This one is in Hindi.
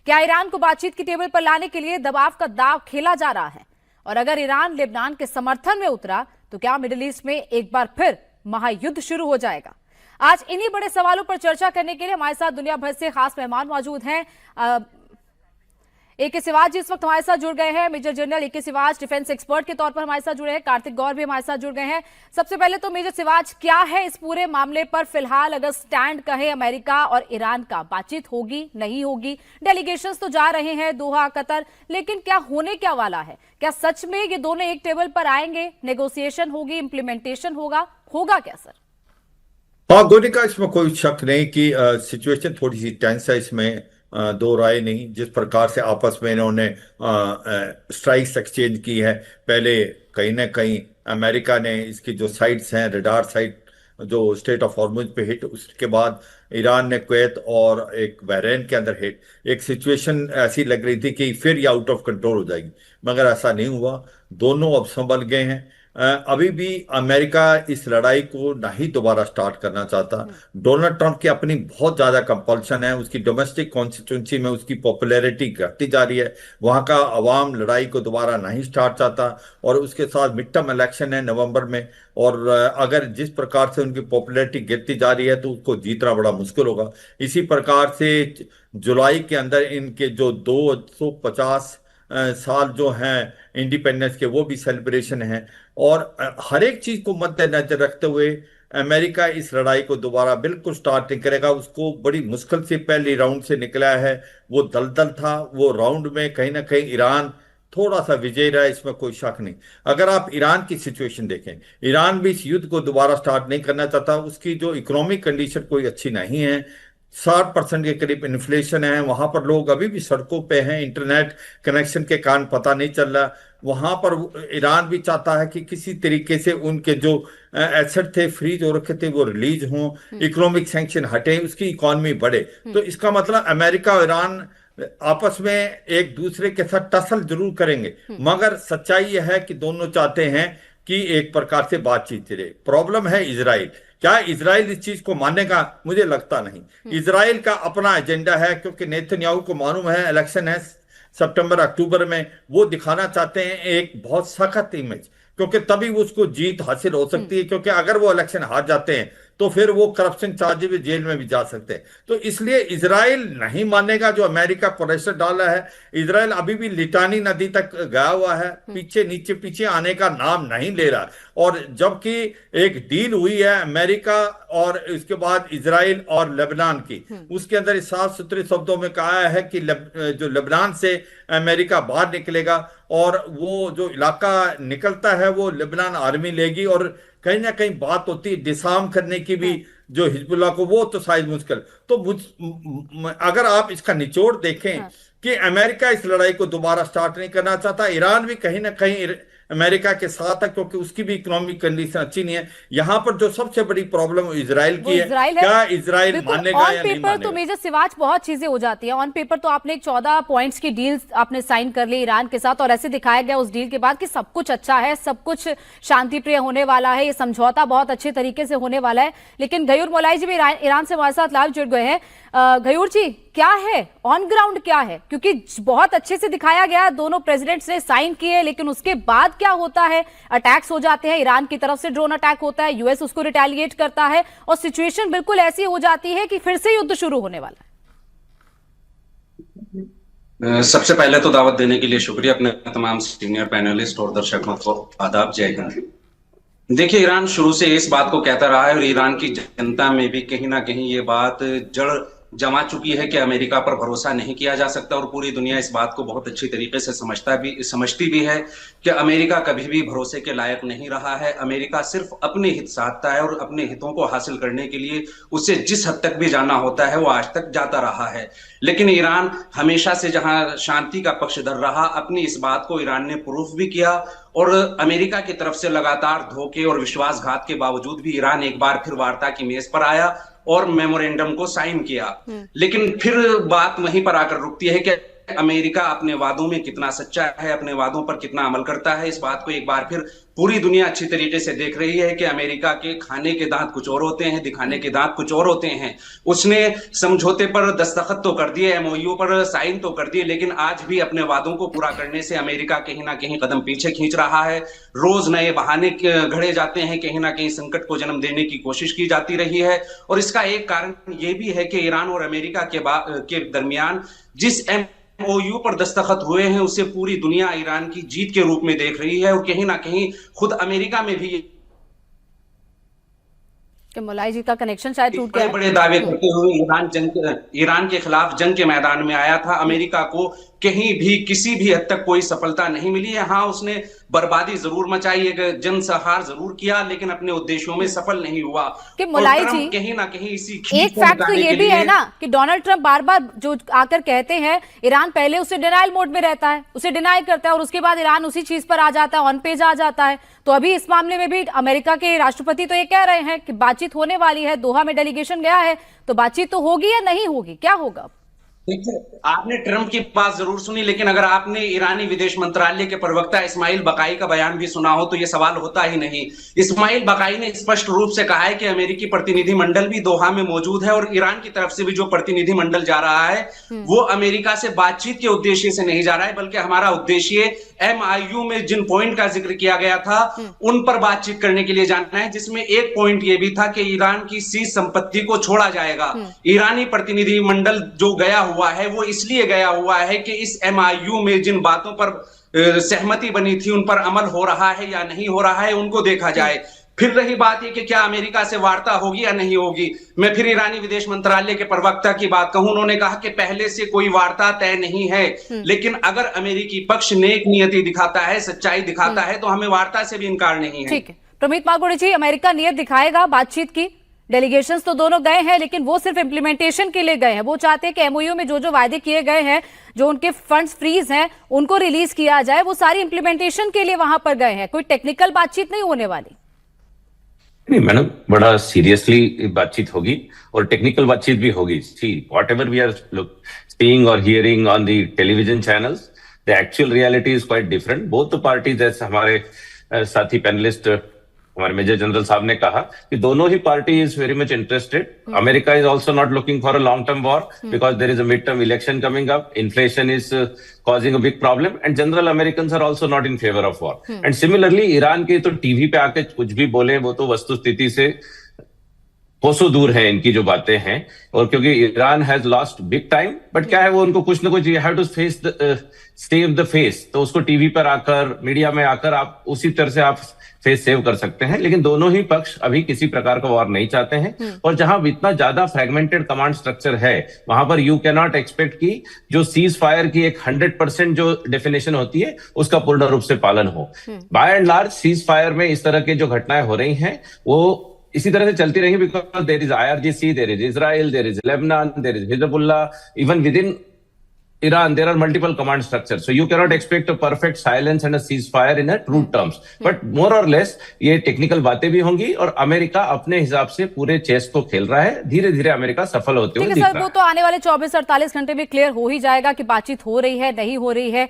क्या ईरान को बातचीत की टेबल पर लाने के लिए दबाव का दांव खेला जा रहा है? और अगर ईरान लेबनान के समर्थन में उतरा तो क्या मिडिल ईस्ट में एक बार फिर महायुद्ध शुरू हो जाएगा? आज इन्हीं बड़े सवालों पर चर्चा करने के लिए हमारे साथ दुनिया भर से खास मेहमान मौजूद हैं। ए.के. सिवाच जी इस वक्त हमारे साथ जुड़ गए हैं। Major general AK. Siwach defence expert के तौर पर हमारे साथ जुड़े हैं। कार्तिक गौर भी हमारे साथ जुड़ गए हैं। सबसे पहले तो मेजर सिवाच, क्या है इस पूरे मामले पर फिलहाल अगर स्टैंड कहे अमेरिका और ईरान का? बातचीत होगी, नहीं होगी? डेलीगेशंस तो जा रहे हैं दोहा, कतर, लेकिन क्या होने क्या वाला है? क्या सच में ये दोनों एक टेबल पर आएंगे? नेगोशिएशन होगी, इंप्लीमेंटेशन होगा क्या सर? हाँ गोनिका, इसमें कोई शक नहीं कि सिचुएशन थोड़ी सी टेंस है। इसमें दो राय नहीं। जिस प्रकार से आपस में इन्होंने स्ट्राइक्स एक्सचेंज की है, पहले कहीं ना कहीं अमेरिका ने इसकी जो साइट्स हैं, रडार साइट जो स्टेट ऑफ हॉर्मुज पे हिट, उसके बाद ईरान ने कुवैत और एक बहरीन के अंदर हिट। एक सिचुएशन ऐसी लग रही थी कि फिर ये आउट ऑफ कंट्रोल हो जाएगी, मगर ऐसा नहीं हुआ। दोनों अब संभल गए हैं। अभी भी अमेरिका इस लड़ाई को नहीं दोबारा स्टार्ट करना चाहता। डोनाल्ड ट्रंप की अपनी बहुत ज्यादा कंपल्शन है। उसकी डोमेस्टिक कॉन्स्टिट्यूंसी में उसकी पॉपुलैरिटी घटती जा रही है। वहां का अवाम लड़ाई को दोबारा नहीं स्टार्ट चाहता। और उसके साथ मिड टर्म इलेक्शन है नवंबर में, और अगर जिस प्रकार से उनकी पॉपुलैरिटी गिरती जा रही है तो उसको जीतना बड़ा मुश्किल होगा। इसी प्रकार से जुलाई के अंदर इनके जो 250 साल जो हैं इंडिपेंडेंस के, वो भी सेलिब्रेशन है। और हर एक चीज को मद्देनजर रखते हुए अमेरिका इस लड़ाई को दोबारा बिल्कुल स्टार्ट नहीं करेगा। उसको बड़ी मुश्किल से पहली राउंड से निकला है। वो दलदल था, वो राउंड में कहीं ना कहीं ईरान थोड़ा सा विजयी रहा, इसमें कोई शक नहीं। अगर आप ईरान की सिचुएशन देखें, ईरान भी इस युद्ध को दोबारा स्टार्ट नहीं करना चाहता। उसकी जो इकोनॉमिक कंडीशन कोई अच्छी नहीं है। 60% के करीब इन्फ्लेशन है। वहां पर लोग अभी भी सड़कों पे हैं, इंटरनेट कनेक्शन के कारण पता नहीं चल रहा। वहां पर ईरान भी चाहता है कि किसी तरीके से उनके जो एसेट थे, फ्रीज हो रखे थे, वो रिलीज हों, इकोनॉमिक सैंक्शन हटे, उसकी इकोनॉमी बढ़े। तो इसका मतलब अमेरिका और ईरान आपस में एक दूसरे के साथ टसल जरूर करेंगे, मगर सच्चाई यह है कि दोनों चाहते हैं कि एक प्रकार से बातचीत चले। प्रॉब्लम है इजराइल। क्या इजराइल इस चीज को मानेगा? मुझे लगता नहीं। इजराइल का अपना एजेंडा है, क्योंकि नेतन्याहू को मालूम है इलेक्शन है सितंबर अक्टूबर में। वो दिखाना चाहते हैं एक बहुत सख्त इमेज, क्योंकि तभी उसको जीत हासिल हो सकती है। क्योंकि अगर वो इलेक्शन हार जाते हैं तो फिर वो करप्शन चार्जेस में जेल में भी जा सकते हैं। तो इसलिए इजराइल नहीं मानेगा जो अमेरिका प्रेशर डाला है। इजराइल अभी भी लिटानी नदी तक गया हुआ है, पीछे नीचे पीछे आने का नाम नहीं ले रहा। और जबकि एक डील हुई है अमेरिका और इसके बाद इजराइल और लेबनान की, उसके अंदर साफ सुथरे शब्दों में कहा है कि जो लेबनान से अमेरिका बाहर निकलेगा और वो जो इलाका निकलता है वो लेबनान आर्मी लेगी। और कहीं ना कहीं बात होती है डिसार्म करने की भी, जो हिजबुल्लाह को, वो तो शायद मुश्किल। तो अगर आप इसका निचोड़ देखें कि अमेरिका इस लड़ाई को दोबारा स्टार्ट नहीं करना चाहता। ईरान भी कहीं ना कहीं अमेरिका के साथ है, क्योंकि उसकी भी इकोनॉमिक कंडीशन अच्छी नहीं है। यहाँ पर जो सबसे बड़ी प्रॉब्लम इजराइल की है, क्या इजराइल मानेगा या नहीं मानेगा? तो मेजर सिवाच बहुत चीजें हो जाती हैं ऑन पेपर। तो आपने 14 पॉइंट्स की डील आपने साइन कर ली ईरान के साथ, और ऐसे दिखाया गया उस डील के बाद कि सब कुछ अच्छा है, सब कुछ शांति प्रिय होने वाला है, ये समझौता बहुत अच्छे तरीके से होने वाला है। लेकिन घयूर मोलाई जी भी ईरान से हमारे साथ लाइव जुड़ गए हैं। घयूर जी, क्या है ऑन ग्राउंड, क्या है? क्योंकि बहुत अच्छे से दिखाया गया, दोनों प्रेसिडेंट्स ने साइन किए, लेकिन उसके बाद क्या होता है? अटैक्स हो जाते हैं, ईरान की तरफ से ड्रोन अटैक होता है, यूएस उसको रिटेलिएट करता है, और सिचुएशन बिल्कुल ऐसी हो जाती है कि फिर से युद्ध शुरू होने वाला है। सबसे पहले तो दावत देने के लिए शुक्रिया। अपने तमाम सीनियर पैनलिस्ट और दर्शकों को आदाब, जय हिंद। देखिए, ईरान शुरू से इस बात को कहता रहा है और ईरान की जनता में भी कहीं ना कहीं ये बात जड़ जमा चुकी है कि अमेरिका पर भरोसा नहीं किया जा सकता। और पूरी दुनिया इस बात को बहुत अच्छी तरीके से समझती भी है कि अमेरिका कभी भी भरोसे के लायक नहीं रहा है। अमेरिका सिर्फ अपने हित चाहता है और अपने हितों को हासिल करने के लिए उसे जिस हद तक भी जाना होता है वो आज तक जाता रहा है। लेकिन ईरान हमेशा से जहां शांति का पक्षधर रहा, अपनी इस बात को ईरान ने प्रूफ भी किया। और अमेरिका की तरफ से लगातार धोखे और विश्वासघात के बावजूद भी ईरान एक बार फिर वार्ता की मेज पर आया और मेमोरेंडम को साइन किया। लेकिन फिर बात वहीं पर आकर रुकती है कि अमेरिका अपने वादों में कितना सच्चा है, अपने वादों पर कितना अमल करता है। इस बात को एक बार फिर पूरी दुनिया अच्छी तरीके से देख रही है कि अमेरिका के खाने के दांत कुछ और होते हैं, दिखाने के दांत कुछ और होते हैं। उसने समझौते पर दस्तखत तो कर दिए, एमओयू पर साइन तो कर दिए, लेकिन आज भी अपने वादों को पूरा करने से अमेरिका कहीं ना कहीं कदम पीछे खींच रहा है। रोज नए बहाने घड़े जाते हैं, कहीं ना कहीं संकट को जन्म देने की कोशिश की जाती रही है। और इसका एक कारण यह भी है कि ईरान और अमेरिका के दरमियान जिस एमओयू पर दस्तखत हुए हैं उसे पूरी दुनिया ईरान की जीत के रूप में देख रही है, और कहीं ना कहीं खुद अमेरिका में भी कि मुलाई जी का कनेक्शन शायद टूट गया। बड़े दावे करते हुए ईरान के खिलाफ जंग के मैदान में आया था। अमेरिका को कहीं भी किसी भी हद तक कोई सफलता नहीं मिली है। हाँ, उसने बर्बादी जरूर मचाई, एक जनसंहार जरूर किया, लेकिन अपने उद्देश्यों में सफल नहीं हुआ। कि मुलाई जी कहीं ना कहीं इसी एक फैक्ट तो ये भी है ना कि डोनाल्ड ट्रंप बार बार जो आकर कहते हैं ईरान पहले उसे डिनायल मोड में रहता है, उसे डिनाई करता है और उसके बाद ईरान उसी चीज पर आ जाता है, ऑन पेज आ जाता है। तो अभी इस मामले में भी अमेरिका के राष्ट्रपति तो ये कह रहे हैं कि बातचीत होने वाली है, दोहा में डेलीगेशन गया है, तो बातचीत तो होगी या नहीं होगी, क्या होगा? देखिए, आपने ट्रंप की बात जरूर सुनी, लेकिन अगर आपने ईरानी विदेश मंत्रालय के प्रवक्ता इस्माइल बकाई का बयान भी सुना हो तो यह सवाल होता ही नहीं। इस्माइल बकाई ने स्पष्ट रूप से कहा है कि अमेरिकी प्रतिनिधि मंडल भी दोहा में मौजूद है और ईरान की तरफ से भी जो प्रतिनिधि मंडल जा रहा है वो अमेरिका से बातचीत के उद्देश्य से नहीं जा रहा है, बल्कि हमारा उद्देश्य एमआईयू में जिन पॉइंट का जिक्र किया गया था उन पर बातचीत करने के लिए जाना है, जिसमें एक पॉइंट यह भी था कि ईरान की सीज संपत्ति को छोड़ा जाएगा। ईरानी प्रतिनिधि मंडल जो गया हुआ है वो इसलिए गया हुआ है कि इस एमआईयू में जिन बातों पर सहमति बनी थी उन पर अमल हो रहा है या नहीं हो रहा है, उनको देखा जाए। फिर रही बात ये कि क्या अमेरिका से वार्ता होगी या नहीं होगी, मैं फिर ईरानी विदेश मंत्रालय के प्रवक्ता की बात कहूं, उन्होंने कहा कि पहले से कोई वार्ता तय नहीं है, लेकिन अगर अमेरिकी पक्ष नेक नियति दिखाता है, सच्चाई दिखाता है, तो हमें वार्ता से भी इनकार नहीं है। ठीक है प्रमीत मालगुडी जी, अमेरिका नियत दिखाएगा बातचीत की, डेलीगेशंस तो दोनों गए हैं, लेकिन वो सिर्फ इंप्लीमेंटेशन के लिए गए हैं। वो चाहते हैं कि एमओयू में जो जो वायदे किए गए हैं, जो उनके फंड्स फ्रीज हैं, उनको रिलीज किया जाए, वो सारी इंप्लीमेंटेशन के लिए वहां पर गए हैं। कोई टेक्निकल बातचीत नहीं होने वाली। नहीं मैडम, बड़ा सीरियसली बातचीत होगी और टेक्निकल बातचीत भी होगी। See whatever we are seeing और hearing on the television channels, the actual reality is quite different. Both the parties, जैसे हमारे साथी पैनलिस्ट हमारे मेजर जनरल साहब ने कहा कि दोनों ही party is very much interested. America is also not looking for a long term war because there is a mid term election coming up, inflation is causing a big problem and general Americans are also not in favor of war. And similarly Iran के तो टीवी पे आके कुछ भी बोले वो तो वस्तु स्थिति से कोसों दूर है इनकी जो बातें हैं। और क्योंकि Iran has lost big time, but क्या है वो उनको कुछ ना कुछ you have to face the save the face, तो उसको टीवी पर आकर मीडिया में आकर आप उसी तरह से आप फेस सेव कर सकते हैं। लेकिन दोनों ही पक्ष अभी किसी प्रकार का वॉर नहीं चाहते हैं और जहां इतना ज्यादा फ्रेगमेंटेड कमांड स्ट्रक्चर है वहां पर यू कैन नॉट एक्सपेक्ट कि जो सीज फायर की एक 100% जो डेफिनेशन होती है उसका पूर्ण रूप से पालन हो। By and large ceasefire में इस तरह की जो घटनाएं हो रही हैं वो इसी तरह से चलती रहेंगी because there is IRGC, there is Israel, there is Lebanon, there is Hezbollah, even within Iran, there are multiple command structures. So you cannot expect a perfect silence and a ceasefire in a true terms. But more or less, ये टेक्निकल बातें भी होंगी और अमेरिका अपने हिसाब से पूरे चेस को खेल रहा है। धीरे धीरे अमेरिका सफल होते हुए दिख रहा है। सर, वो तो आने वाले 24-48 घंटे में क्लियर हो ही जाएगा कि बातचीत हो रही है, नहीं हो रही है।